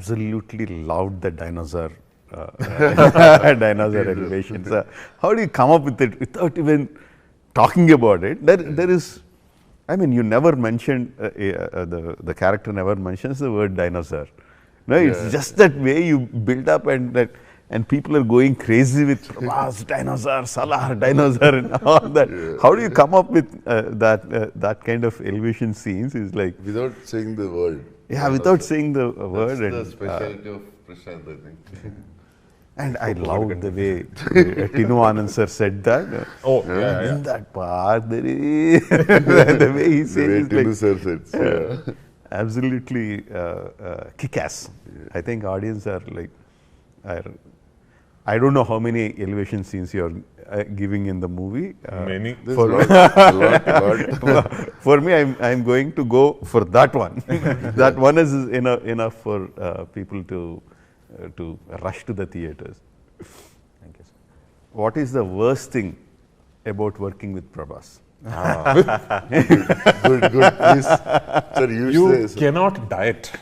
absolutely loved the dinosaur dinosaur elevations. How do you come up with it without even talking about it? There is, I mean, you never mentioned, the character never mentions the word dinosaur. No, it's just that way you build up, and people are going crazy with dinosaur, Salaar, dinosaur, and all that. How do you come up with that kind of elevation scenes? Is like without saying the word. Yeah, without saying the word. That's the specialty of Prashant, I think. And I loved the way Tinu Anand sir said that. In that part, there is the way he says the way Tinu sir said. Absolutely kick-ass. I think audience are like, I don't know how many elevation scenes you are giving in the movie. Many. For me, I'm going to go for that one. That one is enough for people to rush to the theaters. Thank you, sir. What is the worst thing about working with Prabhas? Good, please. Sir, you cannot diet.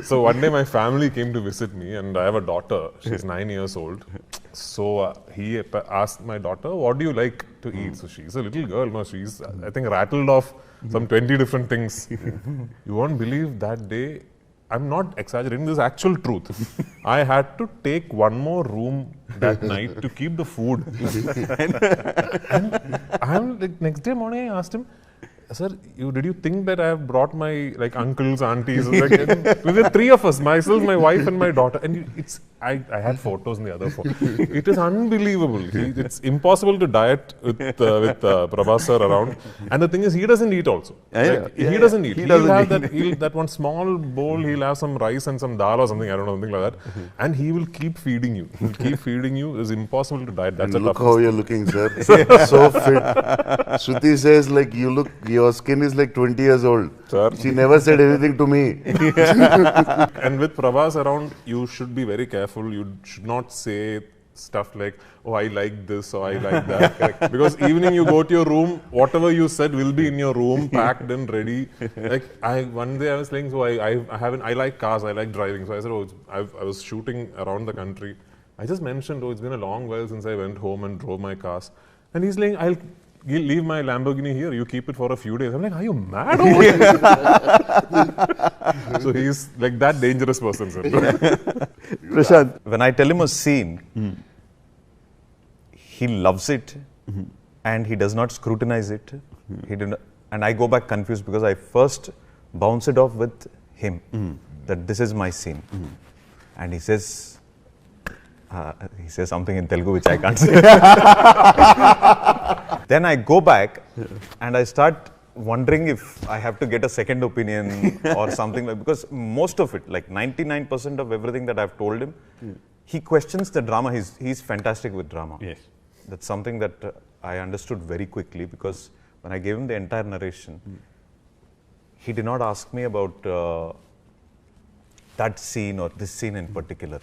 So one day my family came to visit me, and I have a daughter. She's 9 years old. So he asked my daughter, what do you like to eat? So she's a little girl. No, she's, I think, rattled off some 20 different things. You won't believe that day, I'm not exaggerating, this is actual truth. I had to take one more room that night to keep the food. and I'm like, next day morning I asked him, sir, did you think that I have brought my uncles, aunties? There were three of us, myself, my wife and my daughter. And I had photos in the other phone. It is unbelievable. It's impossible to diet with Prabhas sir around. And the thing is, he doesn't eat also. He doesn't eat. He'll have that one small bowl, he'll have some rice and some dal or something, I don't know, something like that. And he will keep feeding you. He'll keep feeding you. It's impossible to diet. That's look how you're looking, sir. So fit. Shruti says, your skin is like 20 years old. Sir. She never said anything to me. And with Prabhas around, you should be very careful. You should not say stuff like, oh, I like this or I like that. Because evening you go to your room, whatever you said will be in your room, packed and ready. One day I was saying, so I like cars, I like driving. So I said, I was shooting around the country. I just mentioned, it's been a long while since I went home and drove my cars. And he's like, I'll leave my Lamborghini here, you keep it for a few days. I'm like, are you mad? So he's like that dangerous person, sir. Prashant, when I tell him a scene, he loves it and he does not scrutinize it. And I go back confused because I first bounce it off with him that this is my scene. And he says something in Telugu which I can't say. Then I go back and I start wondering if I have to get a second opinion or something because most of it, like 99% of everything that I've told him, he questions the drama. He's fantastic with drama. Yes. That's something that I understood very quickly because when I gave him the entire narration, he did not ask me about that scene or this scene in particular.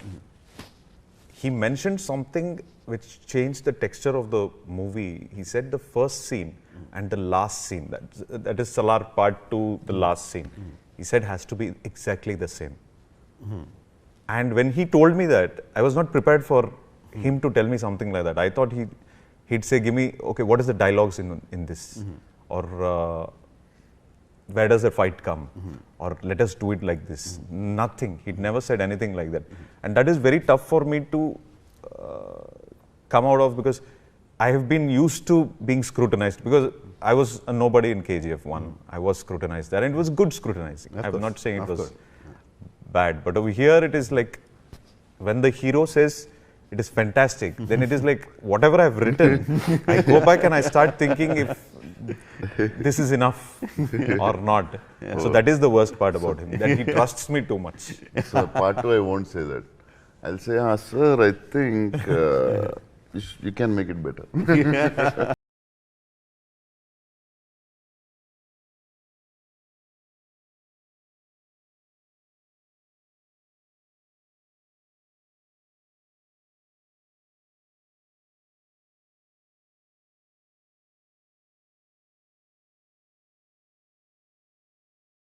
He mentioned something which changed the texture of the movie. He said the first scene and the last scene, that is Salaar part 2, the last scene, he said has to be exactly the same. And when he told me that, I was not prepared for him to tell me something like that. I thought he'd say, give me, okay, what is the dialogues in this? Or where does the fight come? Or let us do it like this. Nothing. He'd never said anything like that. And that is very tough for me to come out of because I have been used to being scrutinized because I was a nobody in KGF 1. I was scrutinized there and it was good scrutinizing. I'm not saying it was bad. But over here it is like when the hero says it is fantastic, then it is like whatever I've written, I go back and I start thinking if this is enough or not. So that is the worst part about him, that he trusts me too much. So part 2 I won't say that. I'll say, sir, I think you can make it better.